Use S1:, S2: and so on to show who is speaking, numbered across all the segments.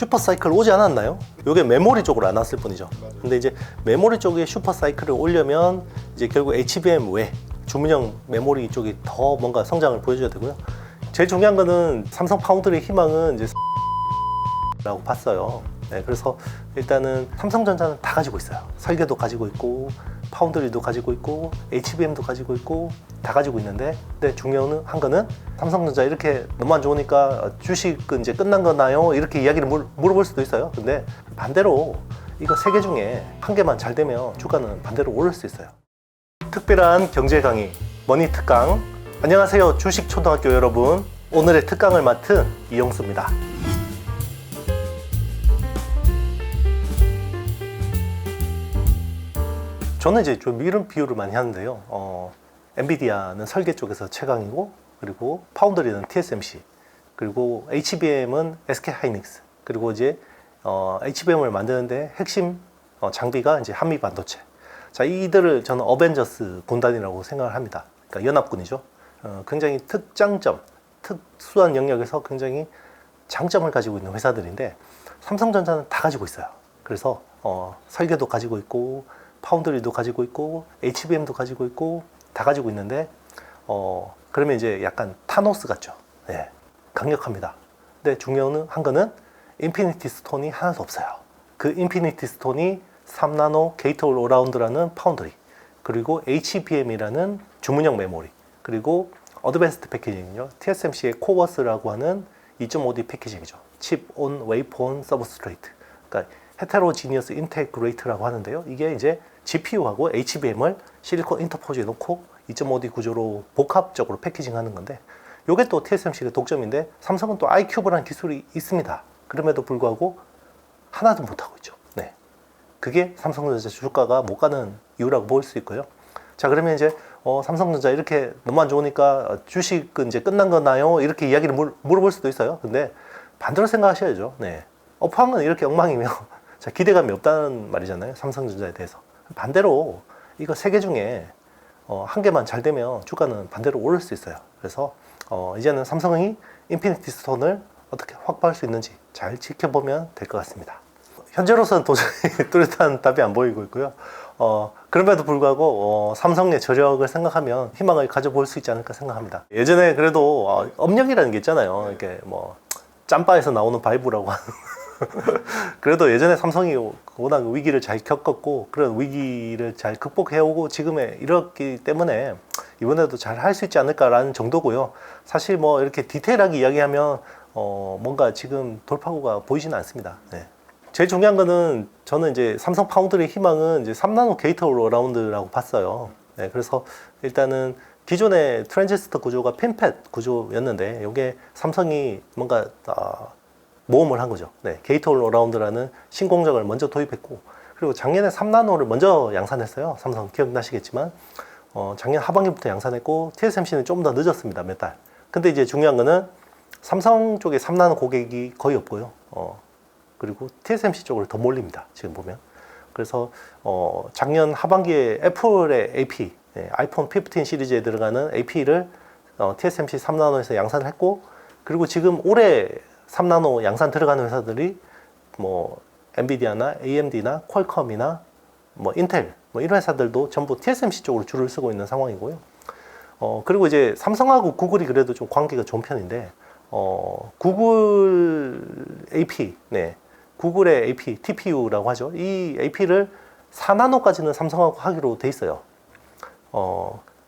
S1: 슈퍼사이클 오지 않았나요? 이게 메모리 쪽으로 안 왔을 뿐이죠. 근데 이제 메모리 쪽에 슈퍼사이클을 오려면 이제 결국 HBM 외 주문형 메모리 쪽이 더 뭔가 성장을 보여줘야 되고요. 제일 중요한 거는 삼성 파운드리의 희망은 이제 라고 봤어요. 네, 그래서 일단은 삼성전자는 다 가지고 있어요. 설계도 가지고 있고 파운드리도 가지고 있고 HBM도 가지고 있고 다 가지고 있는데, 근데 중요한 거는 삼성전자 이렇게 너무 안 좋으니까 주식은 이제 끝난 거나요? 이렇게 이야기를 물어볼 수도 있어요. 근데 반대로 이거 세 개 중에 한 개만 잘 되면 주가는 반대로 오를 수 있어요. 특별한 경제 강의 머니 특강. 안녕하세요, 주식 초등학교 여러분. 오늘의 특강을 맡은 이용수입니다. 저는 이제 좀 이런 비유를 많이 하는데요. 엔비디아는 설계 쪽에서 최강이고, 그리고 파운드리는 TSMC, 그리고 HBM은 SK하이닉스, 그리고 이제 HBM을 만드는데 핵심 장비가 이제 한미 반도체. 자, 이들을 저는 어벤져스 군단이라고 생각을 합니다. 그러니까 연합군이죠. 굉장히 특장점, 특수한 영역에서 굉장히 장점을 가지고 있는 회사들인데, 삼성전자는 다 가지고 있어요. 그래서 설계도 가지고 있고, 파운드리도 가지고 있고, HBM도 가지고 있고, 다 가지고 있는데, 그러면 이제 약간 타노스 같죠. 네, 강력합니다. 근데 중요한 거는 인피니티 스톤이 하나도 없어요. 그 인피니티 스톤이 3나노 게이트 올 어라운드라는 파운드리, 그리고 HBM이라는 주문형 메모리, 그리고 어드밴스드 패키징이요. TSMC의 코버스라고 하는 2.5D 패키징이죠. 칩 온 웨이퍼 온 서브스트레이트. 그러니까 헤테로지니어스 인테그레이트라고 하는데요. 이게 이제 GPU하고 HBM을 실리콘 인터포즈에 놓고 2.5D 구조로 복합적으로 패키징하는 건데, 이게 또 TSMC의 독점인데, 삼성은 또 iCube라는 기술이 있습니다. 그럼에도 불구하고 하나도 못하고 있죠. 네, 그게 삼성전자 주가가 못 가는 이유라고 볼 수 있고요. 자, 그러면 이제 삼성전자 이렇게 너무 안 좋으니까 주식은 이제 끝난 거나요? 이렇게 이야기를 물어볼 수도 있어요. 근데 반대로 생각하셔야죠. 네, 업황은 이렇게 엉망이면 자, 기대감이 없다는 말이잖아요. 삼성전자에 대해서. 반대로 이거 세 개 중에 한 개만 잘 되면 주가는 반대로 오를 수 있어요. 그래서 이제는 삼성이 인피니티 스톤을 어떻게 확보할 수 있는지 잘 지켜보면 될 것 같습니다. 현재로서는 도저히 뚜렷한 답이 안 보이고 있고요. 그럼에도 불구하고 삼성의 저력을 생각하면 희망을 가져볼 수 있지 않을까 생각합니다. 예전에 그래도 업력이라는 게 있잖아요. 이렇게 뭐 짬바에서 나오는 바이브라고 하는 그래도 예전에 삼성이 워낙 위기를 잘 겪었고, 그런 위기를 잘 극복해오고 지금에 이렇기 때문에 이번에도 잘 할 수 있지 않을까라는 정도고요. 사실 뭐 이렇게 디테일하게 이야기하면 뭔가 지금 돌파구가 보이지는 않습니다. 네. 제일 중요한 거는 저는 이제 삼성 파운드리의 희망은 이제 3나노 게이트 올 어라운드라고 봤어요. 네, 그래서 일단은 기존의 트랜지스터 구조가 핀팻 구조였는데, 이게 삼성이 뭔가 모험을 한 거죠. 네, 게이트 올 어라운드라는 신공정을 먼저 도입했고, 그리고 작년에 3나노를 먼저 양산했어요. 삼성 기억나시겠지만 작년 하반기부터 양산했고, TSMC는 좀 더 늦었습니다. 몇 달. 근데 이제 중요한 거는 삼성 쪽에 3나노 고객이 거의 없고요. 그리고 TSMC 쪽으로 더 몰립니다. 지금 보면. 그래서 작년 하반기에 애플의 AP, 아이폰 15 시리즈에 들어가는 AP를 TSMC 3나노에서 양산을 했고, 그리고 지금 올해 3나노 양산 들어가는 회사들이 뭐 엔비디아나 AMD나 퀄컴이나 뭐 인텔 뭐 이런 회사들도 전부 TSMC 쪽으로 줄을 쓰고 있는 상황이고요. 그리고 이제 삼성하고 구글이 그래도 좀 관계가 좋은 편인데, 구글 AP, 네, 구글의 AP, TPU라고 하죠. 이 AP를 4나노까지는 삼성하고 하기로 돼 있어요.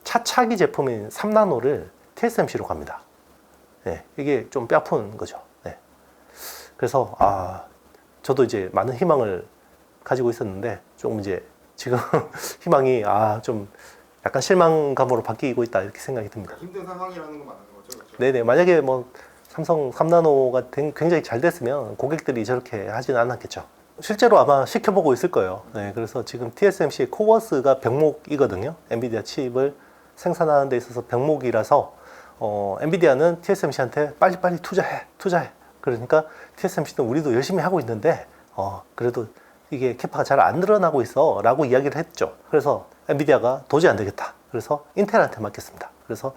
S1: 차차기 제품인 3나노를 TSMC로 갑니다. 네, 이게 좀 뼈아픈 거죠. 네. 그래서 저도 이제 많은 희망을 가지고 있었는데, 조금 이제 지금 희망이 좀 약간 실망감으로 바뀌고 있다, 이렇게 생각이 듭니다.
S2: 그러니까 힘든 상황이라는 거 맞는 거죠? 그렇죠?
S1: 네네, 만약에 뭐 삼성 3나노가 굉장히 잘 됐으면 고객들이 저렇게 하진 않았겠죠. 실제로 아마 시켜보고 있을 거예요. 네, 그래서 지금 TSMC의 코버스가 병목이거든요. 엔비디아 칩을 생산하는 데 있어서 병목이라서 엔비디아는 TSMC한테 빨리빨리 투자해. 그러니까 TSMC는 우리도 열심히 하고 있는데 그래도 이게 캐파가 잘 안 늘어나고 있어 라고 이야기를 했죠. 그래서 엔비디아가 도저히 안 되겠다. 그래서 인텔한테 맡겼습니다. 그래서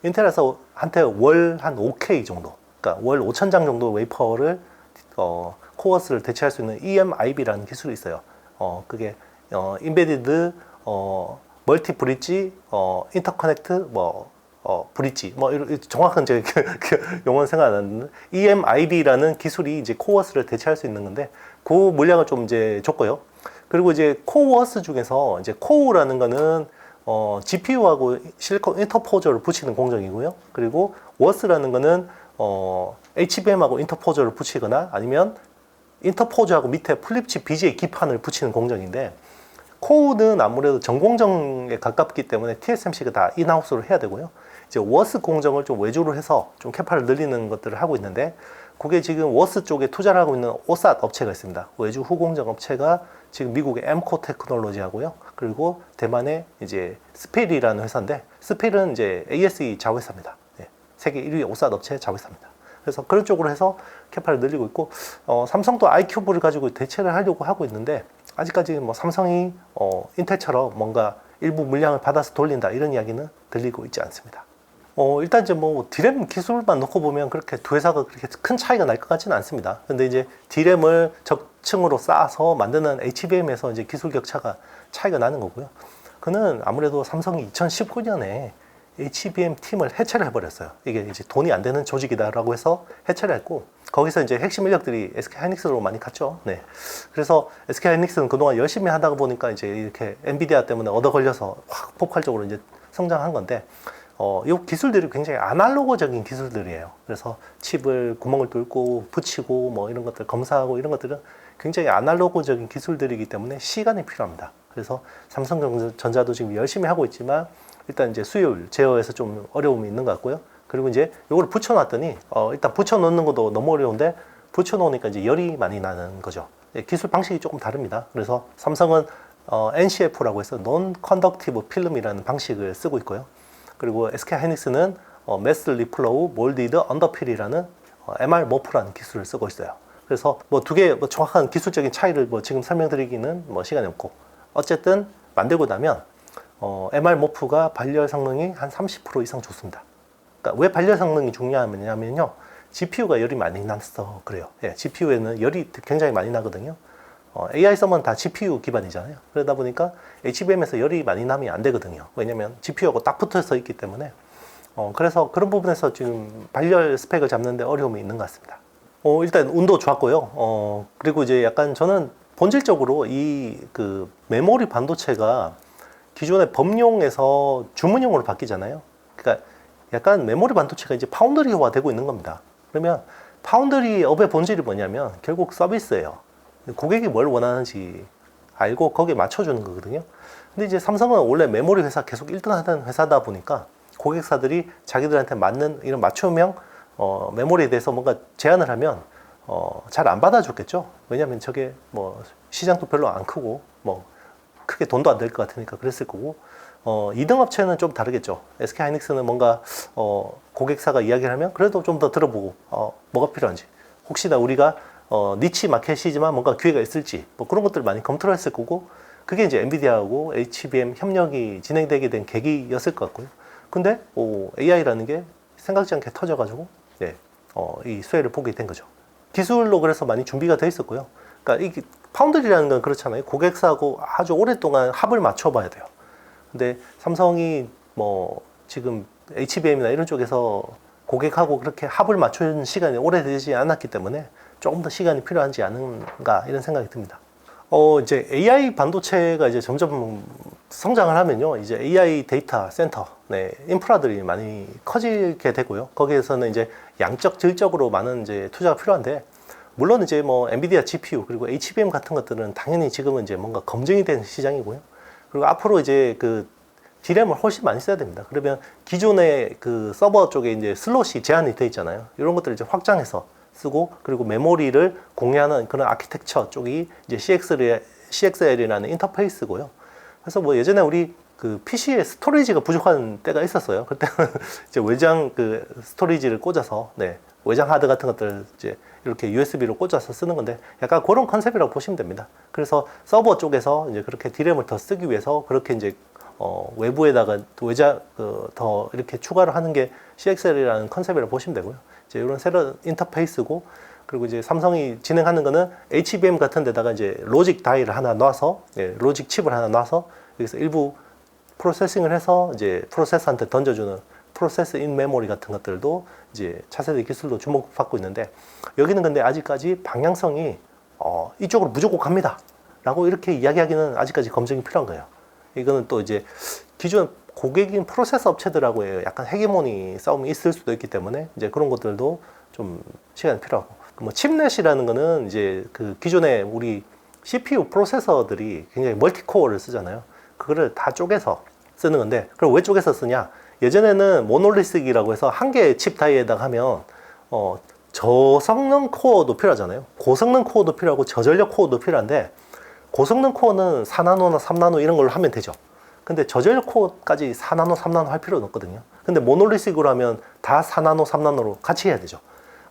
S1: 인텔에서 한테 월 한 5K 정도, 그러니까 월 5,000장 정도 웨이퍼를 코어스를 대체할 수 있는 EMIB라는 기술이 있어요. 그게 Embedded 멀티 브릿지 인터커넥트 브릿지 이런 정확한 제 용어는 생각 안 나는데 EMIB라는 기술이 이제 코어스를 대체할 수 있는 건데 그 물량을 좀 이제 줬고요. 그리고 이제 코어스 중에서 이제 코어라는 거는 GPU하고 실리콘 인터포저를 붙이는 공정이고요. 그리고 워스라는 거는 HBM하고 인터포저를 붙이거나 아니면 인터포저하고 밑에 플립칩 BGA 기판을 붙이는 공정인데 코어는 아무래도 전공정에 가깝기 때문에 TSMC가 다 인하우스로 해야 되고요. 이제 워스 공정을 좀 외주로 해서 좀 캐파를 늘리는 것들을 하고 있는데 그게 지금 워스 쪽에 투자를 하고 있는 오삿 업체가 있습니다. 외주 후공정 업체가 지금 미국의 엠코 테크놀로지 하고요. 그리고 대만의 이제 스펠이라는 회사인데 스펠은 이제 ASE 자회사입니다. 네, 세계 1위 오삿 업체 자회사입니다. 그래서 그런 쪽으로 해서 캐파를 늘리고 있고 삼성도 아이큐브를 가지고 대체를 하려고 하고 있는데 아직까지 뭐 삼성이 인텔처럼 뭔가 일부 물량을 받아서 돌린다 이런 이야기는 들리고 있지 않습니다. 일단 이제 뭐 디램 기술만 놓고 보면 그렇게 두 회사가 그렇게 큰 차이가 날 것 같지는 않습니다. 근데 이제 디램을 적층으로 쌓아서 만드는 HBM에서 이제 기술 격차가 차이가 나는 거고요. 그는 아무래도 삼성이 2019년에 HBM 팀을 해체를 해버렸어요. 이게 이제 돈이 안 되는 조직이다라고 해서 해체를 했고, 거기서 이제 핵심 인력들이 SK 하이닉스로 많이 갔죠. 네. 그래서 SK 하이닉스는 그동안 열심히 하다가 보니까 이제 이렇게 엔비디아 때문에 얻어 걸려서 확 폭발적으로 이제 성장한 건데, 이 기술들이 굉장히 아날로그적인 기술들이에요. 그래서 칩을 구멍을 뚫고 붙이고 뭐 이런 것들 검사하고 이런 것들은 굉장히 아날로그적인 기술들이기 때문에 시간이 필요합니다. 그래서 삼성전자도 지금 열심히 하고 있지만 일단 이제 수요일 제어에서 좀 어려움이 있는 것 같고요. 그리고 이제 요걸 붙여놨더니 일단 붙여놓는 것도 너무 어려운데 붙여놓으니까 이제 열이 많이 나는 거죠. 기술 방식이 조금 다릅니다. 그래서 삼성은 NCF라고 해서 Non-Conductive Film이라는 방식을 쓰고 있고요. 그리고 SK 하이닉스는 Mass Reflow Molded Underfill이라는 MR 머프라는 기술을 쓰고 있어요. 그래서 뭐 두 개 뭐 정확한 기술적인 차이를 뭐 지금 설명드리기는 뭐 시간이 없고 어쨌든 만들고 나면 MR 머프가 발열 성능이 한 30% 이상 좋습니다. 그러니까 왜 발열 성능이 중요하냐면요, GPU가 열이 많이 나서 그래요. 예, GPU에는 열이 굉장히 많이 나거든요. AI 서버는 다 GPU 기반이잖아요. 그러다 보니까 HBM에서 열이 많이 나면 안 되거든요. 왜냐면 GPU하고 딱 붙어서 있기 때문에. 그래서 그런 부분에서 지금 발열 스펙을 잡는데 어려움이 있는 것 같습니다. 일단 운도 좋았고요. 그리고 이제 약간 저는 본질적으로 이 그 메모리 반도체가 기존의 범용에서 주문용으로 바뀌잖아요. 그러니까 약간 메모리 반도체가 이제 파운드리화 되고 있는 겁니다. 그러면 파운드리업의 본질이 뭐냐면 결국 서비스예요. 고객이 뭘 원하는지 알고 거기에 맞춰주는 거거든요. 근데 이제 삼성은 원래 메모리 회사 계속 1등 하던 회사다 보니까 고객사들이 자기들한테 맞는 이런 맞춤형 메모리에 대해서 뭔가 제안을 하면 잘 안 받아줬겠죠. 왜냐면 저게 뭐 시장도 별로 안 크고 뭐 크게 돈도 안 될 것 같으니까 그랬을 거고, 2등 업체는 좀 다르겠죠. SK 하이닉스는 뭔가 고객사가 이야기를 하면 그래도 좀 더 들어보고 뭐가 필요한지, 혹시나 우리가 니치 마켓이지만 뭔가 기회가 있을지 뭐 그런 것들을 많이 검토를 했을 거고, 그게 이제 엔비디아하고 HBM 협력이 진행되게 된 계기였을 것 같고요. 근데 AI라는 게 생각지 않게 터져가지고 이 수혜를 보게 된 거죠. 기술로 그래서 많이 준비가 돼 있었고요. 그러니까 이 파운드리라는 건 그렇잖아요. 고객사하고 아주 오랫동안 합을 맞춰봐야 돼요. 근데 삼성이 뭐 지금 HBM이나 이런 쪽에서 고객하고 그렇게 합을 맞추는 시간이 오래되지 않았기 때문에 조금 더 시간이 필요하지 않은가 이런 생각이 듭니다. 이제 AI 반도체가 이제 점점 성장을 하면요, 이제 AI 데이터 센터, 인프라들이 많이 커지게 되고요. 거기에서는 이제 양적, 질적으로 많은 이제 투자가 필요한데, 물론 이제 뭐 엔비디아 GPU 그리고 HBM 같은 것들은 당연히 지금은 이제 뭔가 검증이 된 시장이고요. 그리고 앞으로 이제 그 D램을 훨씬 많이 써야 됩니다. 그러면 기존의 그 서버 쪽에 이제 슬롯이 제한이 돼 있잖아요. 이런 것들을 이제 확장해서 쓰고, 그리고 메모리를 공유하는 그런 아키텍처 쪽이 이제 CXL이라는 인터페이스고요. 그래서 뭐 예전에 우리 그 PC에 스토리지가 부족한 때가 있었어요. 그때는 이제 외장 그 스토리지를 꽂아서, 외장 하드 같은 것들 이제 이렇게 USB로 꽂아서 쓰는 건데, 약간 그런 컨셉이라고 보시면 됩니다. 그래서 서버 쪽에서 이제 그렇게 D램을 더 쓰기 위해서 그렇게 이제 외부에다가 외장 더 이렇게 추가를 하는 게 CXL이라는 컨셉이라고 보시면 되고요. 이제 이런 새로운 인터페이스고, 그리고 이제 삼성이 진행하는 거는 HBM 같은 데다가 이제 로직 다이를 하나 놔서, 로직 칩을 하나 놔서 여기서 일부 프로세싱을 해서 이제 프로세서한테 던져주는 프로세스 인 메모리 같은 것들도 이제 차세대 기술로 주목받고 있는데, 여기는 근데 아직까지 방향성이 이쪽으로 무조건 갑니다 라고 이렇게 이야기하기는 아직까지 검증이 필요한 거예요. 이거는 또 이제 기존 고객인 프로세서 업체들하고의 약간 헤게모니 싸움이 있을 수도 있기 때문에 이제 그런 것들도 좀 시간이 필요하고, 뭐 칩넷이라는 거는 이제 그 기존에 우리 CPU 프로세서들이 굉장히 멀티코어를 쓰잖아요. 그거를 다 쪼개서 쓰는 건데, 그럼 왜 쪼개서 쓰냐? 예전에는 모놀리식이라고 해서 한 개의 칩 다이에다가 하면 저성능 코어도 필요하잖아요. 고성능 코어도 필요하고 저전력 코어도 필요한데, 고성능 코어는 4나노나 3나노 이런 걸로 하면 되죠. 근데 저전력 코어까지 4나노, 3나노 할 필요는 없거든요. 근데 모놀리식으로 하면 다 4나노, 3나노로 같이 해야 되죠.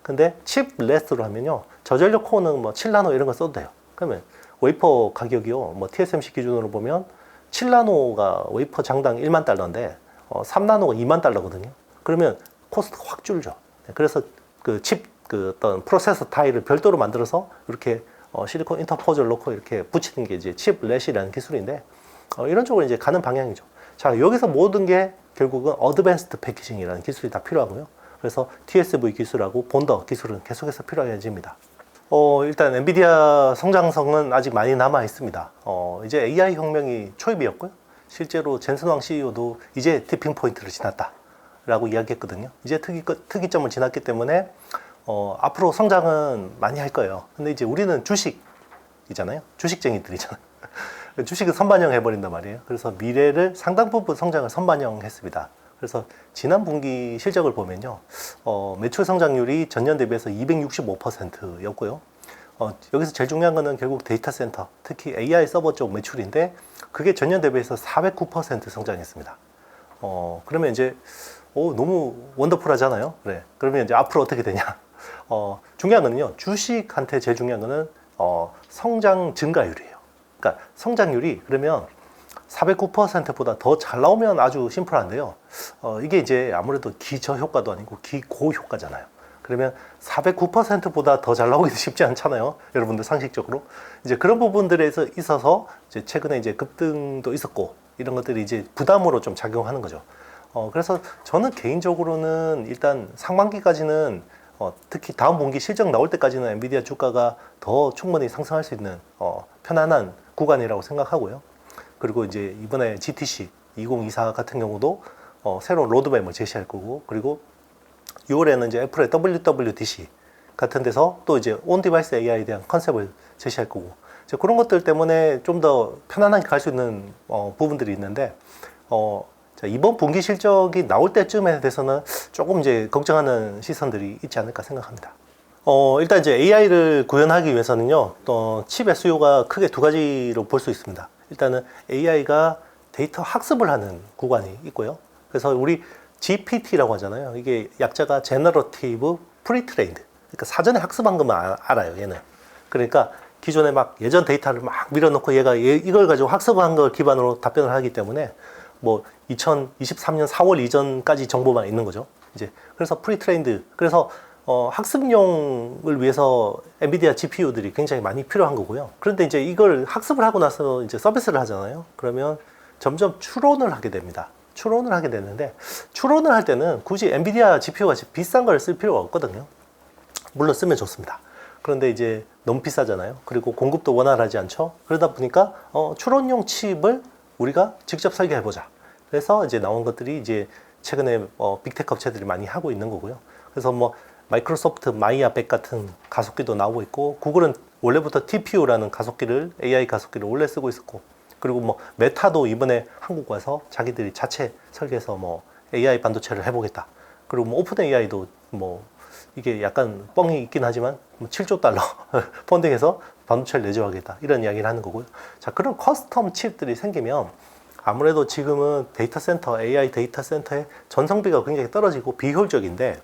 S1: 근데 칩레스로 하면요, 저전력 코어는 뭐 7나노 이런 거 써도 돼요. 그러면 웨이퍼 가격이요, 뭐 TSMC 기준으로 보면 7나노가 웨이퍼 장당 1만 달러인데 3나노가 2만 달러거든요. 그러면 코스트가 확 줄죠. 그래서 그 칩, 그 어떤 프로세서 타일을 별도로 만들어서 이렇게 실리콘 인터포저를 넣고 이렇게 붙이는 게 이제 칩렛이라는 기술인데, 이런 쪽으로 이제 가는 방향이죠. 자, 여기서 모든 게 결국은 어드밴스드 패키징이라는 기술이 다 필요하고요. 그래서 TSV 기술하고 본더 기술은 계속해서 필요해집니다. 일단 엔비디아 성장성은 아직 많이 남아 있습니다. 이제 AI 혁명이 초입이었고요. 실제로 젠슨 왕 CEO도 이제 티핑 포인트를 지났다라고 이야기했거든요. 이제 특이점을 지났기 때문에 앞으로 성장은 많이 할 거예요. 근데 이제 우리는 주식이잖아요. 주식쟁이들이잖아요. 주식은 선반영 해버린단 말이에요. 그래서 미래를 상당 부분 성장을 선반영했습니다. 그래서 지난 분기 실적을 보면요, 매출 성장률이 전년 대비해서 265%였고요. 여기서 제일 중요한 거는 결국 데이터 센터, 특히 AI 서버 쪽 매출인데, 그게 전년 대비해서 409% 성장했습니다. 그러면 이제 너무 원더풀하잖아요. 그래. 그러면 이제 앞으로 어떻게 되냐? 중요한 거는요, 주식한테 제일 중요한 거는 성장 증가율이에요. 그러니까 성장률이 그러면 409%보다 더 잘 나오면 아주 심플한데요. 이게 이제 아무래도 기저효과도 아니고 기고효과잖아요. 그러면 409%보다 더 잘 나오기도 쉽지 않잖아요. 여러분들 상식적으로. 이제 그런 부분들에서 있어서 이제 최근에 이제 급등도 있었고, 이런 것들이 이제 부담으로 좀 작용하는 거죠. 그래서 저는 개인적으로는 일단 상반기까지는 특히 다음 분기 실적 나올 때까지는 엔비디아 주가가 더 충분히 상승할 수 있는 편안한 구간이라고 생각하고요. 그리고 이제 이번에 GTC 2024 같은 경우도 새로운 로드맵을 제시할 거고, 그리고 6월에는 이제 애플의 WWDC 같은 데서 또 이제 온 디바이스 AI에 대한 컨셉을 제시할 거고, 이제 그런 것들 때문에 좀 더 편안하게 갈 수 있는 부분들이 있는데, 자, 이번 분기 실적이 나올 때쯤에 대해서는 조금 이제 걱정하는 시선들이 있지 않을까 생각합니다. 일단 이제 AI를 구현하기 위해서는요, 칩의 수요가 크게 두 가지로 볼 수 있습니다. 일단은 AI가 데이터 학습을 하는 구간이 있고요. 그래서 우리 GPT라고 하잖아요. 이게 약자가 Generative Pre-trained. 그러니까 사전에 학습한 것만 알아요, 얘는. 그러니까 기존에 막 예전 데이터를 막 밀어넣고 얘가 이걸 가지고 학습한 걸 기반으로 답변을 하기 때문에 뭐 2023년 4월 이전까지 정보만 있는 거죠. 이제 그래서 Pre-trained. 그래서 학습용을 위해서 엔비디아 GPU들이 굉장히 많이 필요한 거고요. 그런데 이제 이걸 학습을 하고 나서 이제 서비스를 하잖아요. 그러면 점점 추론을 하게 됩니다. 추론을 하게 되는데, 추론을 할 때는 굳이 엔비디아 GPU 같이 비싼 걸 쓸 필요가 없거든요. 물론 쓰면 좋습니다. 그런데 이제 너무 비싸잖아요. 그리고 공급도 원활하지 않죠. 그러다 보니까 추론용 칩을 우리가 직접 설계해보자. 그래서 이제 나온 것들이 이제 최근에 빅테크 업체들이 많이 하고 있는 거고요. 그래서 뭐 마이크로소프트 마이아 100 같은 가속기도 나오고 있고, 구글은 원래부터 TPU라는 가속기를, AI 가속기를 원래 쓰고 있었고, 그리고 뭐 메타도 이번에 한국 와서 자기들이 자체 설계해서 뭐 AI 반도체를 해보겠다. 그리고 뭐 오픈 AI도 뭐 이게 약간 뻥이 있긴 하지만 뭐 7조 달러 펀딩해서 반도체를 내조하겠다, 이런 이야기를 하는 거고요. 자, 그런 커스텀 칩들이 생기면 아무래도 지금은 데이터 센터, AI 데이터 센터의 전성비가 굉장히 떨어지고 비효율적인데,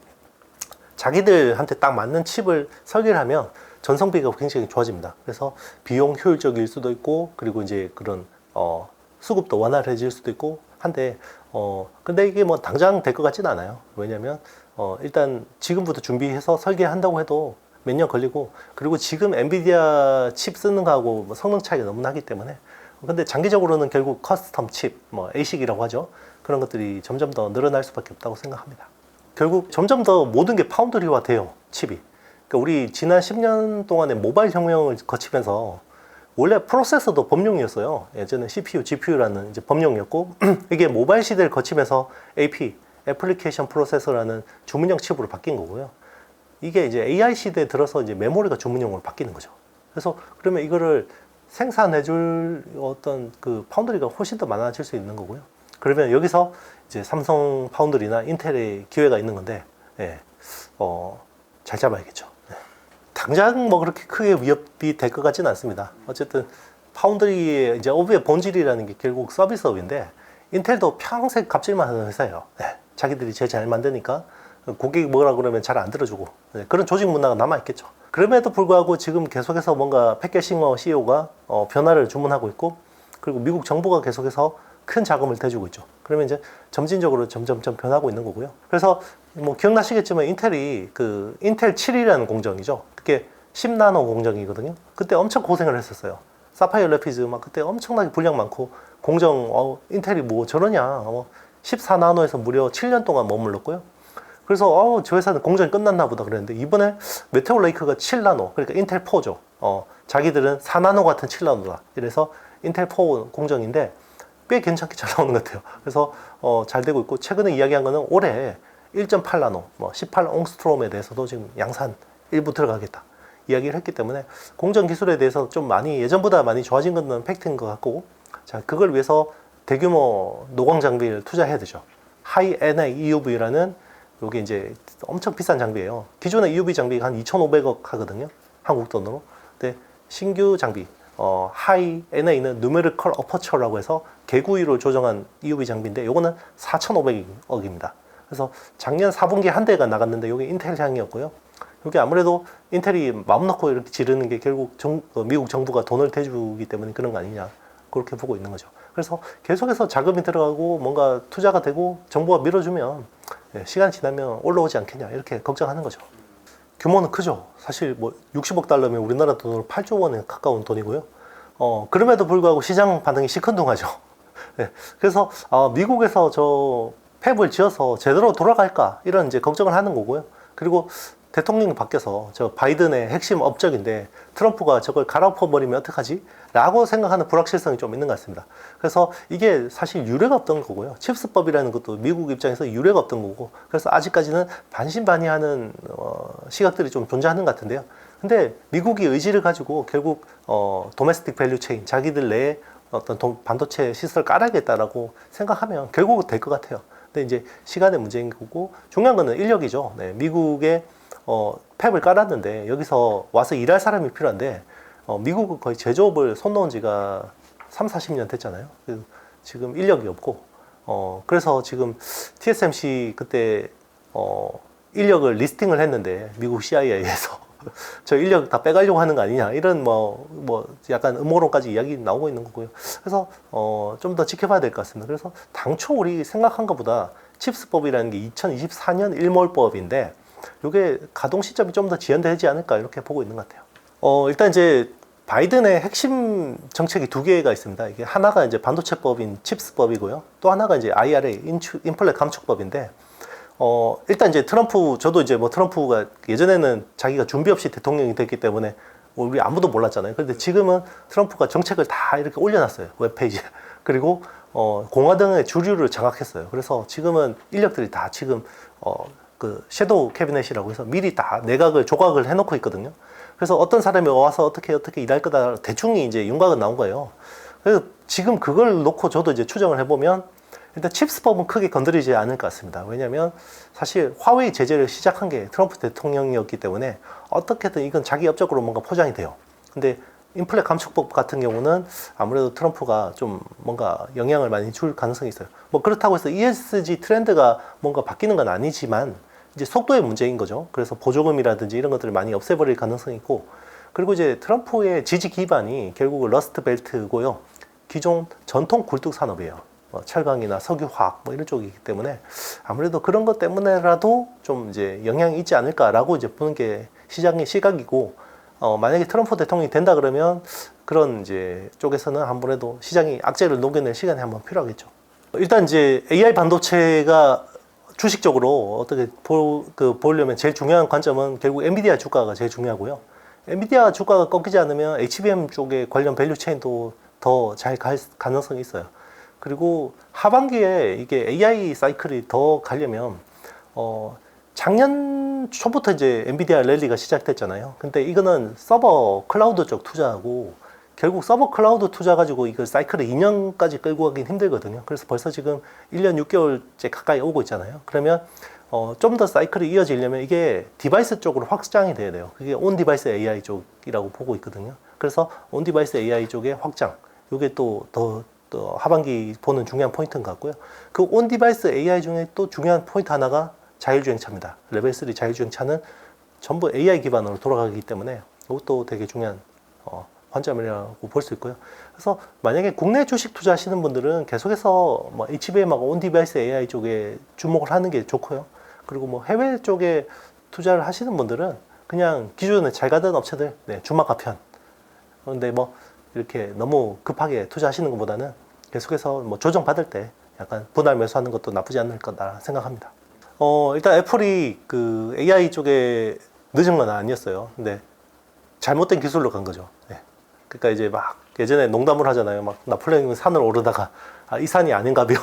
S1: 자기들한테 딱 맞는 칩을 설계를 하면 전성비가 굉장히 좋아집니다. 그래서 비용 효율적일 수도 있고, 그리고 이제 그런 수급도 원활해질 수도 있고 한데, 근데 이게 뭐 당장 될 것 같지는 않아요. 왜냐면 일단 지금부터 준비해서 설계한다고 해도 몇 년 걸리고, 그리고 지금 엔비디아 칩 쓰는 거하고 뭐 성능 차이가 너무 나기 때문에. 근데 장기적으로는 결국 커스텀 칩, 뭐 ASIC이라고 하죠. 그런 것들이 점점 더 늘어날 수밖에 없다고 생각합니다. 결국 점점 더 모든 게 파운드리화 돼요, 칩이. 그러니까 우리 지난 10년 동안의 모바일 혁명을 거치면서 원래 프로세서도 범용이었어요. 예전에 CPU, GPU라는 이제 범용이었고 이게 모바일 시대를 거치면서 AP, 애플리케이션 프로세서라는 주문형 칩으로 바뀐 거고요. 이게 이제 AI 시대에 들어서 이제 메모리가 주문형으로 바뀌는 거죠. 그래서 그러면 이거를 생산해줄 어떤 그 파운드리가 훨씬 더 많아질 수 있는 거고요. 그러면 여기서 이제 삼성 파운드리나 인텔의 기회가 있는 건데, 예, 잘 잡아야겠죠. 예. 당장 뭐 그렇게 크게 위협이 될 것 같지는 않습니다. 어쨌든 파운드리의 이제 업의 본질이라는 게 결국 서비스업인데, 인텔도 평생 갑질만 하는 회사예요. 예. 자기들이 제일 잘 만드니까 고객이 뭐라 그러면 잘 안 들어주고, 예. 그런 조직 문화가 남아있겠죠. 그럼에도 불구하고 지금 계속해서 뭔가 팻 게싱어 CEO가 변화를 주문하고 있고, 그리고 미국 정부가 계속해서 큰 자금을 대주고 있죠. 그러면 이제 점진적으로 점점점 변하고 있는 거고요. 그래서 뭐 기억나시겠지만 인텔이 그 인텔 7이라는 공정이죠. 그게 10나노 공정이거든요. 그때 엄청 고생을 했었어요. 사파이어 래피즈 막 그때 엄청나게 분량 많고 공정 인텔이 뭐 저러냐. 14나노에서 무려 7년 동안 머물렀고요. 그래서 저 회사는 공정이 끝났나 보다 그랬는데, 이번에 메테오 레이크가 7나노, 그러니까 인텔 4죠. 자기들은 4나노 같은 7나노다. 이래서 인텔 4 공정인데 꽤 괜찮게 잘 나오는 것 같아요. 그래서 잘 되고 있고, 최근에 이야기한 거는 올해 1.8나노, 18옹스트롬에 대해서도 지금 양산 일부 들어가겠다 이야기를 했기 때문에 공정 기술에 대해서 좀 많이 예전보다 많이 좋아진 건 팩트인 것 같고, 자, 그걸 위해서 대규모 노광 장비를 투자해야 되죠. 하이 NA EUV라는 이게 이제 엄청 비싼 장비예요. 기존의 EUV 장비가 한 2,500억 하거든요, 한국 돈으로. 근데 신규 장비 하이 NA는 누메리컬 어퍼처라고 해서 개구이로 조정한 EUV 장비인데, 요거는 4,500억입니다. 그래서 작년 4분기에 한 대가 나갔는데 요게 인텔 향이었고요. 이게 아무래도 인텔이 마음 놓고 이렇게 지르는 게 결국 미국 정부가 돈을 대주기 때문에 그런 거 아니냐, 그렇게 보고 있는 거죠. 그래서 계속해서 자금이 들어가고 뭔가 투자가 되고 정부가 밀어주면 시간 지나면 올라오지 않겠냐, 이렇게 걱정하는 거죠. 규모는 크죠. 사실 뭐 60억 달러면 우리나라 돈으로 8조 원에 가까운 돈이고요. 그럼에도 불구하고 시장 반응이 시큰둥하죠. 네. 그래서 미국에서 저 팹을 지어서 제대로 돌아갈까, 이런 이제 걱정을 하는 거고요. 그리고 대통령이 바뀌어서 저 바이든의 핵심 업적인데 트럼프가 저걸 갈아엎어버리면 어떡하지? 라고 생각하는 불확실성이 좀 있는 것 같습니다. 그래서 이게 사실 유례가 없던 거고요. 칩스법이라는 것도 미국 입장에서 유례가 없던 거고, 그래서 아직까지는 반신반의하는 시각들이 좀 존재하는 것 같은데요. 근데 미국이 의지를 가지고 결국 도메스틱 밸류 체인, 자기들 내에 어떤 반도체 시설을 깔아야겠다라고 생각하면 결국은 될 것 같아요. 근데 이제 시간의 문제인 거고, 중요한 거는 인력이죠. 네, 미국의 팹을 깔았는데 여기서 와서 일할 사람이 필요한데, 미국은 거의 제조업을 손 놓은 지가 30-40년 됐잖아요. 지금 인력이 없고, 그래서 지금 TSMC 그때 인력을 리스팅을 했는데 미국 CIA에서 저 인력 다 빼가려고 하는 거 아니냐, 이런 뭐 약간 음모론까지 이야기 나오고 있는 거고요. 그래서 좀 더 지켜봐야 될 것 같습니다. 그래서 당초 우리 생각한 것보다 칩스법이라는 게 2024년 일몰법인데 이게 가동 시점이 좀 더 지연되지 않을까, 이렇게 보고 있는 것 같아요. 일단 이제 바이든의 핵심 정책이 두 개가 있습니다. 이게 하나가 이제 반도체법인 칩스법이고요. 또 하나가 이제 IRA 인플레 감축법인데, 일단 이제 저도 이제 뭐 트럼프가 예전에는 자기가 준비 없이 대통령이 됐기 때문에 우리 아무도 몰랐잖아요. 그런데 지금은 트럼프가 정책을 다 이렇게 올려놨어요, 웹페이지에. 그리고 공화당의 주류를 장악했어요. 그래서 지금은 인력들이 다 지금 그 섀도우 캐비넷이라고 해서 미리 다 내각을 조각을 해놓고 있거든요. 그래서 어떤 사람이 와서 어떻게 일할 거다, 대충이 이제 윤곽은 나온 거예요. 그래서 지금 그걸 놓고 저도 이제 추정을 해보면 일단 칩스법은 크게 건드리지 않을 것 같습니다. 왜냐하면 사실 화웨이 제재를 시작한 게 트럼프 대통령이었기 때문에 어떻게든 이건 자기 업적으로 뭔가 포장이 돼요. 근데 인플레 감축법 같은 경우는 아무래도 트럼프가 좀 뭔가 영향을 많이 줄 가능성이 있어요. 뭐 그렇다고 해서 ESG 트렌드가 뭔가 바뀌는 건 아니지만 이제 속도의 문제인 거죠. 그래서 보조금이라든지 이런 것들을 많이 없애버릴 가능성이 있고, 그리고 이제 트럼프의 지지 기반이 결국은 러스트 벨트고요. 기존 전통 굴뚝 산업이에요. 철강이나 석유화학 뭐 이런 쪽이기 때문에 아무래도 그런 것 때문에라도 좀 이제 영향이 있지 않을까라고 이제 보는 게 시장의 시각이고, 만약에 트럼프 대통령이 된다 그러면 그런 이제 쪽에서는 아무래도 시장이 악재를 녹여낼 시간이 한번 필요하겠죠. 일단 이제 AI 반도체가 주식적으로 어떻게 보려면 제일 중요한 관점은 결국 엔비디아 주가가 제일 중요하고요. 엔비디아 주가가 꺾이지 않으면 HBM 쪽에 관련 밸류 체인도 더 잘 갈 가능성이 있어요. 그리고 하반기에 이게 AI 사이클이 더 가려면 작년 초부터 이제 엔비디아 랠리가 시작됐잖아요. 근데 이거는 서버 클라우드 쪽 투자하고 결국 서버 클라우드 투자 가지고 이걸 사이클을 2년까지 끌고 가긴 힘들거든요. 그래서 벌써 지금 1년 6개월째 가까이 오고 있잖아요. 그러면 좀 더 사이클이 이어지려면 이게 디바이스 쪽으로 확장이 돼야 돼요. 그게 온 디바이스 AI 쪽이라고 보고 있거든요. 그래서 온 디바이스 AI 쪽의 확장, 이게 또 하반기 보는 중요한 포인트인 것 같고요. 그 온 디바이스 AI 중에 또 중요한 포인트 하나가 자율주행차입니다. 레벨 3 자율주행차는 전부 AI 기반으로 돌아가기 때문에 이것도 되게 중요한 관점이라고 볼 수 있고요. 그래서 만약에 국내 주식 투자하시는 분들은 계속해서 뭐 HBM하고 온 디바이스 AI 쪽에 주목을 하는 게 좋고요. 그리고 뭐 해외 쪽에 투자를 하시는 분들은 그냥 기존에 잘 가던 업체들, 주마가편. 그런데 뭐 이렇게 너무 급하게 투자하시는 것보다는 계속해서 뭐 조정 받을 때 약간 분할 매수하는 것도 나쁘지 않을 거다 생각합니다. 일단 애플이 그 AI 쪽에 늦은 건 아니었어요. 근데 잘못된 기술로 간 거죠. 그러니까 이제 막 예전에 농담을 하잖아요. 막 나폴레옹이 산을 오르다가 이 산이 아닌가벼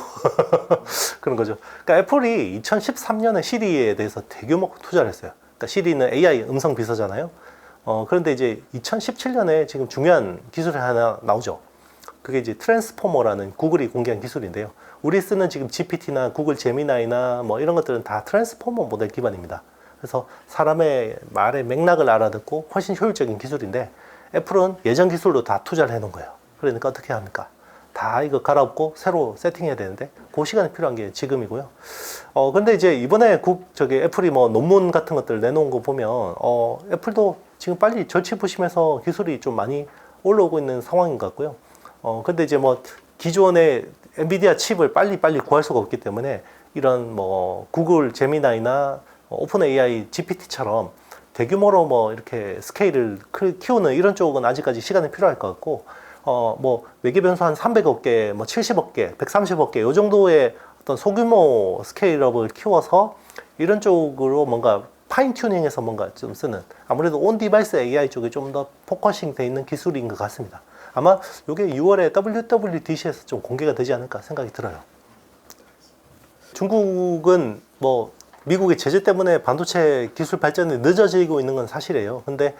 S1: 그런 거죠. 그러니까 애플이 2013년에 시리에 대해서 대규모 투자를 했어요. 그러니까 시리는 AI 음성 비서잖아요. 그런데 이제 2017년에 지금 중요한 기술이 하나 나오죠. 그게 이제 트랜스포머라는 구글이 공개한 기술인데요. 우리 쓰는 지금 GPT나 구글 제미나이나 뭐 이런 것들은 다 트랜스포머 모델 기반입니다. 그래서 사람의 말의 맥락을 알아듣고 훨씬 효율적인 기술인데 애플은 예전 기술로 다 투자를 해놓은 거예요. 그러니까 어떻게 합니까? 다 이거 갈아엎고 새로 세팅해야 되는데 그 시간이 필요한 게 지금이고요. 근데 이제 이번에 애플이 뭐 논문 같은 것들 내놓은 거 보면 애플도 지금 빨리 절치부심해서 기술이 좀 많이 올라오고 있는 상황인 것 같고요. 근데 이제 뭐 기존의 엔비디아 칩을 빨리 구할 수가 없기 때문에 이런 뭐 구글 제미나이나 오픈 AI GPT처럼 대규모로 뭐 이렇게 스케일을 키우는 이런 쪽은 아직까지 시간이 필요할 것 같고, 뭐 외계 변수 한 300억 개, 뭐 70억 개, 130억 개, 이 정도의 어떤 소규모 스케일업을 키워서 이런 쪽으로 뭔가 파인 튜닝해서 뭔가 좀 쓰는, 아무래도 온 디바이스 AI 쪽에 좀 더 포커싱 돼 있는 기술인 것 같습니다. 아마 이게 6월에 WWDC에서 좀 공개가 되지 않을까 생각이 들어요. 중국은 뭐 미국의 제재 때문에 반도체 기술 발전이 늦어지고 있는 건 사실이에요. 근데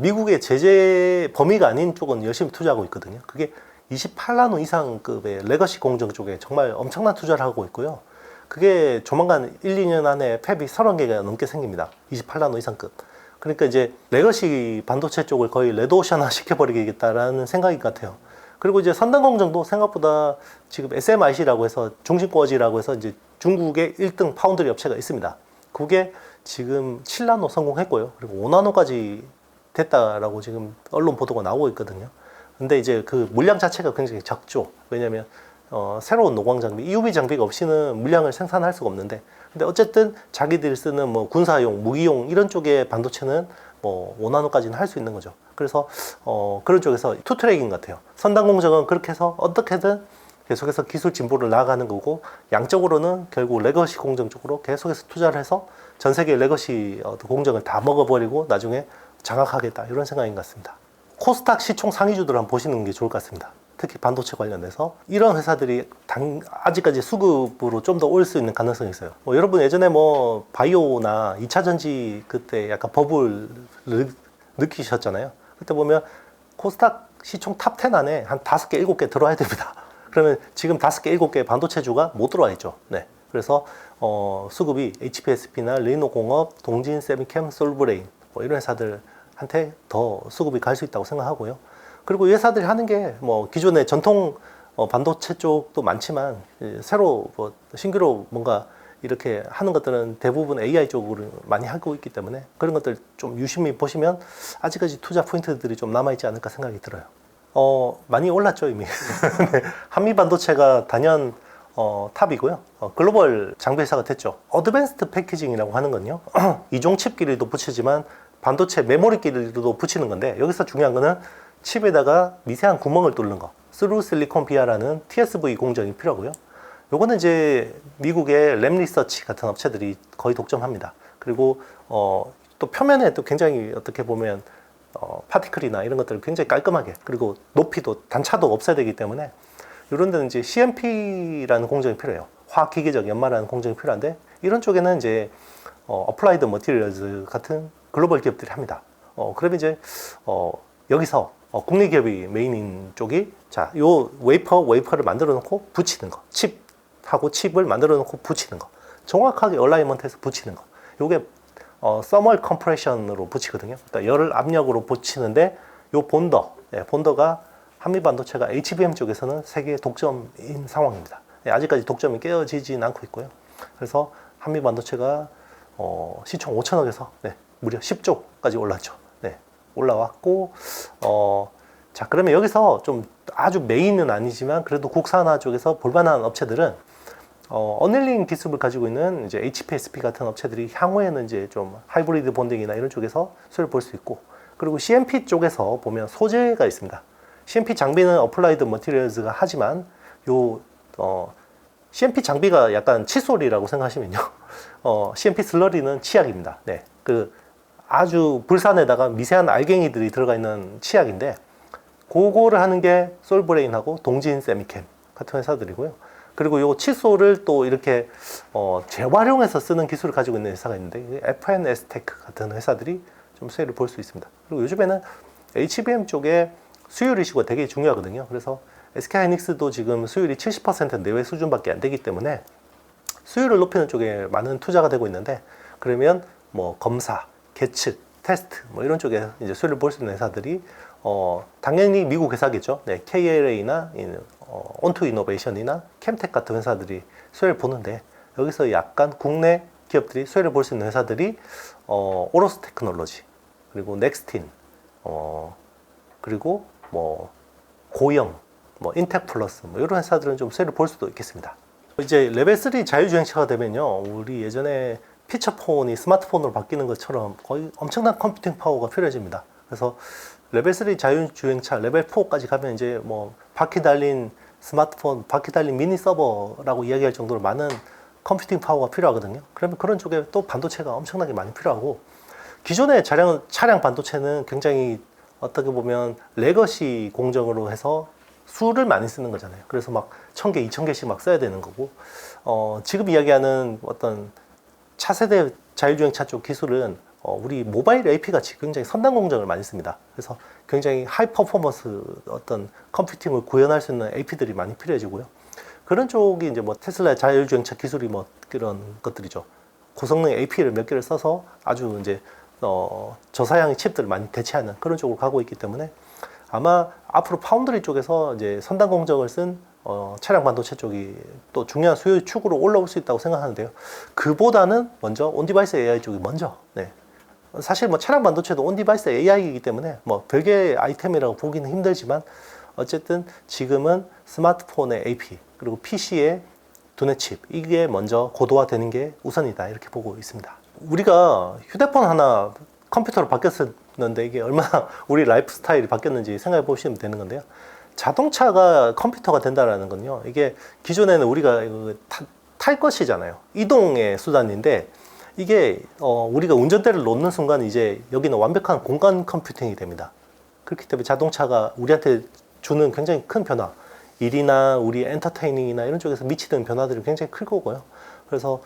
S1: 미국의 제재 범위가 아닌 쪽은 열심히 투자하고 있거든요. 그게 28나노 이상급의 레거시 공정 쪽에 정말 엄청난 투자를 하고 있고요. 그게 조만간 1, 2년 안에 팹이 30개가 넘게 생깁니다. 28나노 이상급. 그러니까 이제 레거시 반도체 쪽을 거의 레드오션화 시켜버리겠다라는 생각인 것 같아요. 그리고 이제 선단 공정도 생각보다 지금 SMIC라고 해서 중심거지라고 해서 이제 중국의 1등 파운드리 업체가 있습니다. 그게 지금 7나노 성공했고요. 그리고 5나노까지 됐다라고 지금 언론 보도가 나오고 있거든요. 근데 이제 그 물량 자체가 굉장히 적죠. 왜냐면 새로운 노광 장비, EUV 장비가 없이는 물량을 생산할 수가 없는데, 근데 어쨌든 자기들이 쓰는 뭐 군사용, 무기용 이런 쪽의 반도체는 뭐 5나노까지는 할 수 있는 거죠. 그래서 그런 쪽에서 투 트랙인 것 같아요. 선단 공정은 그렇게 해서 어떻게든 계속해서 기술 진보를 나아가는 거고, 양적으로는 결국 레거시 공정 쪽으로 계속해서 투자를 해서 전 세계 레거시 공정을 다 먹어버리고 나중에 장악하겠다, 이런 생각인 것 같습니다. 코스닥 시총 상위주들 한번 보시는 게 좋을 것 같습니다. 특히 반도체 관련해서 이런 회사들이 아직까지 수급으로 좀 더 올 수 있는 가능성이 있어요. 뭐 여러분 예전에 뭐 바이오나 2차 전지 그때 약간 버블 느끼셨잖아요. 그때 보면 코스닥 시총 탑 10 안에 한 5개, 7개 들어와야 됩니다. 그러면 지금 5개, 7개 반도체주가 못 들어와 있죠. 네. 그래서 수급이 HPSP나 르노공업, 동진, 세미캠, 솔브레인 뭐 이런 회사들한테 더 수급이 갈 수 있다고 생각하고요. 그리고 이 회사들이 하는 게 뭐 기존의 전통 반도체 쪽도 많지만 새로 뭐 신규로 뭔가 이렇게 하는 것들은 대부분 AI 쪽으로 많이 하고 있기 때문에 그런 것들 좀 유심히 보시면 아직까지 투자 포인트들이 좀 남아있지 않을까 생각이 들어요. 많이 올랐죠 이미. 네, 한미 반도체가 단연 탑이고요. 글로벌 장비 회사가 됐죠. 어드밴스드 패키징이라고 하는 건요. 이종 칩 길이도 붙이지만 반도체 메모리끼리도 붙이는 건데, 여기서 중요한 거는 칩에다가 미세한 구멍을 뚫는 거, 스루 실리콘 비아라는 TSV 공정이 필요하고요. 요거는 이제 미국의 램 리서치 같은 업체들이 거의 독점합니다. 그리고 또 표면에 또 굉장히 어떻게 보면 파티클이나 이런 것들을 굉장히 깔끔하게, 그리고 높이도 단차도 없어야 되기 때문에 이런 데는 이제 CMP라는 공정이 필요해요. 화학기계적 연마라는 공정이 필요한데, 이런 쪽에는 이제 어플라이드 머티리얼즈 같은 글로벌 기업들이 합니다. 그러면 이제 여기서 국내 기업이 메인인 쪽이, 자, 요 웨이퍼를 만들어 놓고 붙이는 거, 칩하고 칩을 만들어 놓고 붙이는 거, 정확하게 얼라이먼트해서 붙이는 거, 요게 서멀 컴프레션으로 붙이거든요. 그러니까 열을 압력으로 붙이는데, 요 본더가 한미반도체가 HBM 쪽에서는 세계 독점인 상황입니다. 아직까지 독점이 깨어지진 않고 있고요. 그래서 한미반도체가 시총 5천억에서 무려 10조까지 올랐죠. 올라왔고, 자, 그러면 여기서 좀 아주 메인은 아니지만 그래도 국산화 쪽에서 볼만한 업체들은 어닐링 기술을 가지고 있는 이제 HPSP 같은 업체들이 향후에는 이제 좀 하이브리드 본딩이나 이런 쪽에서 수요를 볼 수 있고, 그리고 CMP 쪽에서 보면 소재가 있습니다. CMP 장비는 어플라이드 머티리얼즈가 하지만 CMP 장비가 약간 칫솔이라고 생각하시면요. CMP 슬러리는 치약입니다. 그 아주 불산에다가 미세한 알갱이들이 들어가 있는 치약인데, 그거를 하는 게 솔브레인하고 동진 세미캠 같은 회사들이고요. 그리고 요 칫솔을 또 이렇게 재활용해서 쓰는 기술을 가지고 있는 회사가 있는데, FNS테크 같은 회사들이 좀 수혜를 볼 수 있습니다. 그리고 요즘에는 HBM 쪽에 수율 이슈가 되게 중요하거든요. 그래서 SK하이닉스도 지금 수율이 70% 내외 수준밖에 안 되기 때문에 수율을 높이는 쪽에 많은 투자가 되고 있는데, 그러면 뭐 검사, 계측, 테스트 뭐 이런 쪽에 이제 수율을 볼 수 있는 회사들이 당연히 미국 회사겠죠. KLA나 온투 이노베이션이나 캠텍 같은 회사들이 수혜를 보는데, 여기서 약간 국내 기업들이 수혜를 볼 수 있는 회사들이 오로스 테크놀로지, 그리고 넥스틴, 그리고 뭐 고영, 뭐 인텍 플러스 뭐 이런 회사들은 좀 수혜를 볼 수도 있겠습니다. 이제 레벨 3 자율주행차가 되면요, 우리 예전에 피처폰이 스마트폰으로 바뀌는 것처럼 거의 엄청난 컴퓨팅 파워가 필요해집니다. 그래서 레벨 3 자율주행차 레벨 4까지 가면 이제 뭐 바퀴 달린 스마트폰, 바퀴 달린 미니 서버라고 이야기할 정도로 많은 컴퓨팅 파워가 필요하거든요. 그러면 그런 쪽에 또 반도체가 엄청나게 많이 필요하고, 기존의 차량 반도체는 굉장히 어떻게 보면 레거시 공정으로 해서 수를 많이 쓰는 거잖아요. 그래서 막 1000개, 2000개씩 막 써야 되는 거고, 지금 이야기하는 어떤 차세대 자율주행차 쪽 기술은 우리 모바일 AP 같이 굉장히 선단 공정을 많이 씁니다. 그래서 굉장히 하이 퍼포먼스 어떤 컴퓨팅을 구현할 수 있는 AP들이 많이 필요해지고요. 그런 쪽이 이제 뭐 테슬라 자율주행차 기술이 뭐 그런 것들이죠. 고성능 AP를 몇 개를 써서 아주 이제 저사양의 칩들을 많이 대체하는 그런 쪽으로 가고 있기 때문에, 아마 앞으로 파운드리 쪽에서 이제 선단 공정을 쓴 차량 반도체 쪽이 또 중요한 수요 축으로 올라올 수 있다고 생각하는데요. 그보다는 먼저 온디바이스 AI 쪽이 먼저. 사실 뭐 차량 반도체도 온디바이스 AI이기 때문에 뭐 별개의 아이템이라고 보기는 힘들지만, 어쨌든 지금은 스마트폰의 AP 그리고 PC의 두뇌 칩, 이게 먼저 고도화되는 게 우선이다, 이렇게 보고 있습니다. 우리가 휴대폰 하나 컴퓨터로 바뀌었는데 이게 얼마나 우리 라이프 스타일이 바뀌었는지 생각해 보시면 되는 건데요. 자동차가 컴퓨터가 된다는 건요, 이게 기존에는 우리가 탈 것이잖아요. 이동의 수단인데, 이게 우리가 운전대를 놓는 순간 이제 여기는 완벽한 공간 컴퓨팅이 됩니다. 그렇기 때문에 자동차가 우리한테 주는 굉장히 큰 변화, 일이나 우리 엔터테이닝이나 이런 쪽에서 미치는 변화들이 굉장히 클 거고요. 그래서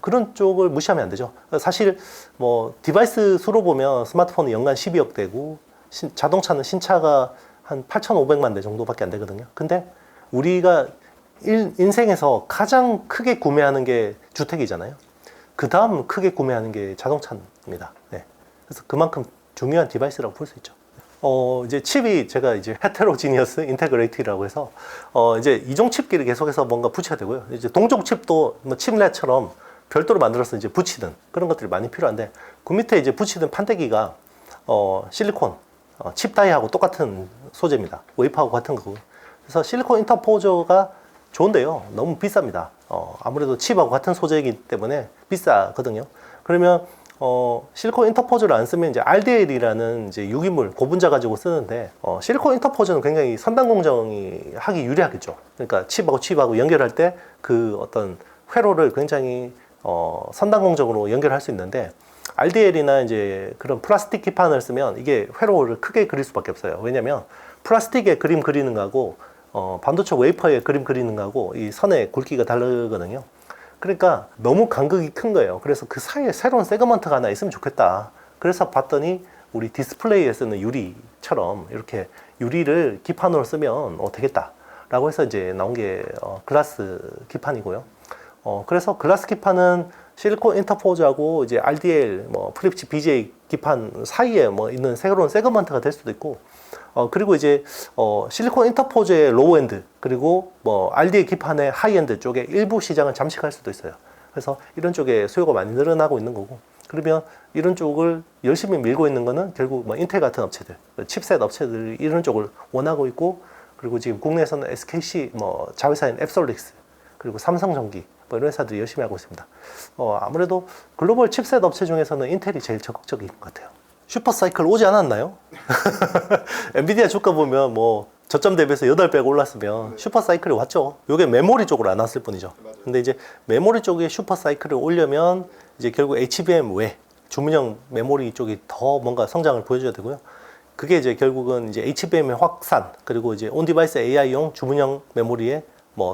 S1: 그런 쪽을 무시하면 안 되죠. 사실 뭐 디바이스 수로 보면 스마트폰은 연간 12억 대고 자동차는 신차가 한 8,500만 대 정도밖에 안 되거든요. 근데 우리가 인생에서 가장 크게 구매하는 게 주택이잖아요. 그 다음 크게 구매하는 게 자동차입니다. 그래서 그만큼 중요한 디바이스라고 볼 수 있죠. 이제 칩이 제가 이제 헤테로지니어스 인테그레이티라고 해서 이제 이종 칩끼리 계속해서 뭔가 붙여야 되고요. 이제 동종 칩도 뭐 칩렛처럼 별도로 만들어서 이제 붙이든 그런 것들이 많이 필요한데, 그 밑에 이제 붙이든 판때기가 실리콘 칩 다이하고 똑같은 소재입니다. 웨이퍼하고 같은 거고. 그래서 실리콘 인터포저가 좋은데요, 너무 비쌉니다. 아무래도 칩하고 같은 소재이기 때문에 비싸거든요. 그러면 실리콘 인터포즈를 안 쓰면 이제 RDL이라는 이제 유기물 고분자 가지고 쓰는데 실리콘 인터포즈는 굉장히 선단 공정이 하기 유리하겠죠. 그러니까 칩하고 연결할 때 그 어떤 회로를 굉장히 선단 공정으로 연결할 수 있는데 RDL이나 이제 그런 플라스틱 기판을 쓰면 이게 회로를 크게 그릴 수밖에 없어요. 왜냐면 플라스틱에 그림 그리는 거하고 반도체 웨이퍼에 그림 그리는 거하고 이 선의 굵기가 다르거든요. 그러니까 너무 간극이 큰 거예요. 그래서 그 사이에 새로운 세그먼트가 하나 있으면 좋겠다. 그래서 봤더니 우리 디스플레이에 쓰는 유리처럼 이렇게 유리를 기판으로 쓰면 되겠다 라고 해서 이제 나온 게 글라스 기판이고요. 그래서 글라스 기판은 실리콘 인터포즈하고 이제 RDL, 프립치 BJ 기판 사이에 있는 새로운 세그먼트가 될 수도 있고, 그리고 이제 실리콘 인터포즈의 로우엔드 그리고 RDL 기판의 하이엔드 쪽에 일부 시장을 잠식할 수도 있어요. 그래서 이런 쪽에 수요가 많이 늘어나고 있는 거고, 그러면 이런 쪽을 열심히 밀고 있는 거는 결국 인텔 같은 업체들, 칩셋 업체들이 이런 쪽을 원하고 있고, 그리고 지금 국내에서는 SKC, 자회사인 앱솔릭스, 그리고 삼성전기 이런 회사들이 열심히 하고 있습니다. 아무래도 글로벌 칩셋 업체 중에서는 인텔이 제일 적극적인 것 같아요. 슈퍼사이클 오지 않았나요? 엔비디아 주가 보면 저점 대비해서 8배가 올랐으면
S2: 네.
S1: 슈퍼사이클이 왔죠. 이게 메모리 쪽으로 안 왔을 뿐이죠.
S2: 맞아요.
S1: 근데 이제 메모리 쪽에 슈퍼사이클을 오려면 이제 결국 HBM 외 주문형 메모리 쪽이 더 뭔가 성장을 보여줘야 되고요. 그게 이제 결국은 이제 HBM의 확산, 그리고 이제 온디바이스 AI용 주문형 메모리의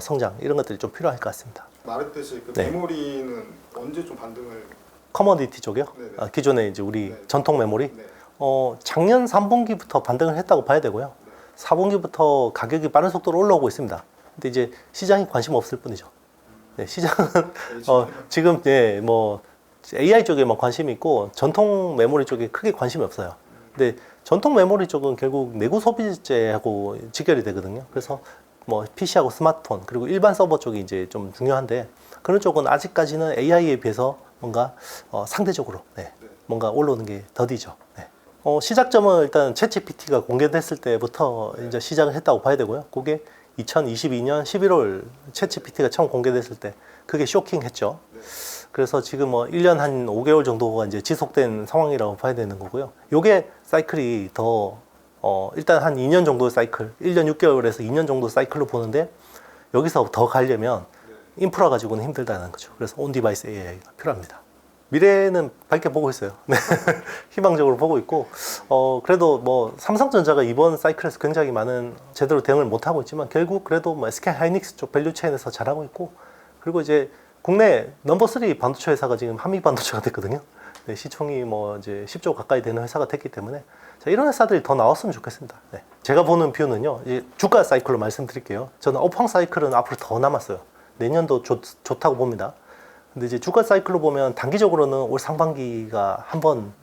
S1: 성장, 이런 것들이 좀 필요할 것 같습니다.
S2: 말했듯이 그
S1: 네.
S2: 메모리는 언제 좀 반등을?
S1: 커머디티 쪽이요?
S2: 네네.
S1: 기존에 이제 우리
S2: 네.
S1: 전통 메모리?
S2: 네.
S1: 작년 3분기부터 반등을 했다고 봐야 되고요. 4분기부터 가격이 빠른 속도로 올라오고 있습니다. 근데 이제 시장이 관심 없을 뿐이죠. 네, 시장은 지금 AI 쪽에 관심이 있고 전통 메모리 쪽에 크게 관심이 없어요. 근데 전통 메모리 쪽은 결국 내구 소비재하고 직결이 되거든요. 그래서 PC하고 스마트폰 그리고 일반 서버 쪽이 이제 좀 중요한데, 그런 쪽은 아직까지는 AI에 비해서 뭔가 상대적으로 뭔가 올라오는 게 더디죠. 네. 시작점은 일단 챗GPT가 공개됐을 때부터 이제 시작을 했다고 봐야 되고요. 그게 2022년 11월 챗GPT가 처음 공개됐을 때 그게 쇼킹했죠. 그래서 지금 1년 한 5개월 정도가 이제 지속된 상황이라고 봐야 되는 거고요. 요게 사이클이 더 일단 한 2년 정도의 사이클, 1년 6개월에서 2년 정도 사이클로 보는데, 여기서 더 가려면 인프라 가지고는 힘들다는 거죠. 그래서 온디바이스 AI가 필요합니다. 미래는 밝게 보고 있어요. 네. 희망적으로 보고 있고, 그래도 삼성전자가 이번 사이클에서 굉장히 많은 제대로 대응을 못 하고 있지만, 결국 그래도 SK 하이닉스 쪽 밸류체인에서 잘하고 있고, 그리고 이제 국내 넘버 3 반도체 회사가 지금 한미 반도체가 됐거든요. 네, 시총이 이제 10조 가까이 되는 회사가 됐기 때문에, 이런 회사들이 더 나왔으면 좋겠습니다. 네. 제가 보는 뷰는요, 이제 주가 사이클로 말씀드릴게요. 저는 업황 사이클은 앞으로 더 남았어요. 내년도 좋다고 봅니다. 근데 이제 주가 사이클로 보면 단기적으로는 올 상반기가 한번,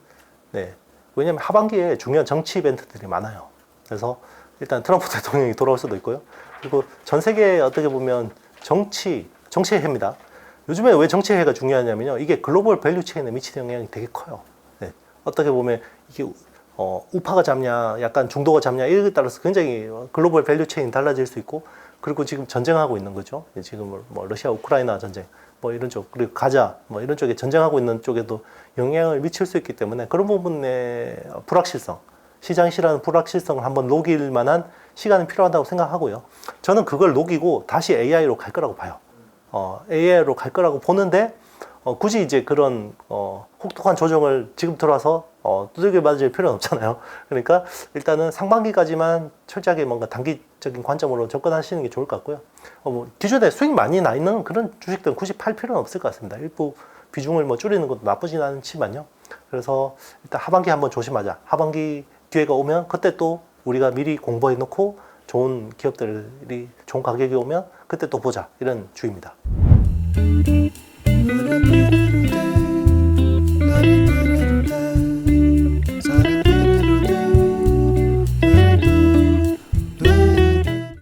S1: 왜냐면 하반기에 중요한 정치 이벤트들이 많아요. 그래서 일단 트럼프 대통령이 돌아올 수도 있고요. 그리고 전 세계에 어떻게 보면 정치의 해입니다. 요즘에 왜 정치의 해가 중요하냐면요, 이게 글로벌 밸류 체인에 미치는 영향이 되게 커요. 네. 어떻게 보면 이게 우파가 잡냐, 약간 중도가 잡냐, 이에 따라서 굉장히 글로벌 밸류 체인이 달라질 수 있고, 그리고 지금 전쟁하고 있는 거죠. 지금 러시아 우크라이나 전쟁, 이런 쪽, 그리고 가자, 이런 쪽에 전쟁하고 있는 쪽에도 영향을 미칠 수 있기 때문에, 그런 부분의 불확실성, 시장이 싫어하는 불확실성을 한번 녹일 만한 시간이 필요하다고 생각하고요. 저는 그걸 녹이고 다시 AI로 갈 거라고 봐요. AI로 갈 거라고 보는데, 굳이 이제 그런 혹독한 조정을 지금 들어와서 두들겨 맞을 필요는 없잖아요. 그러니까 일단은 상반기까지만 철저하게 뭔가 단기적인 관점으로 접근하시는 게 좋을 것 같고요. 기존에 수익 많이 나 있는 그런 주식들은 굳이 팔 필요는 없을 것 같습니다. 일부 비중을 줄이는 것도 나쁘진 않지만요. 그래서 일단 하반기 한번 조심하자. 하반기 기회가 오면 그때 또 우리가 미리 공부해 놓고 좋은 기업들이 좋은 가격이 오면 그때 또 보자, 이런 주의입니다.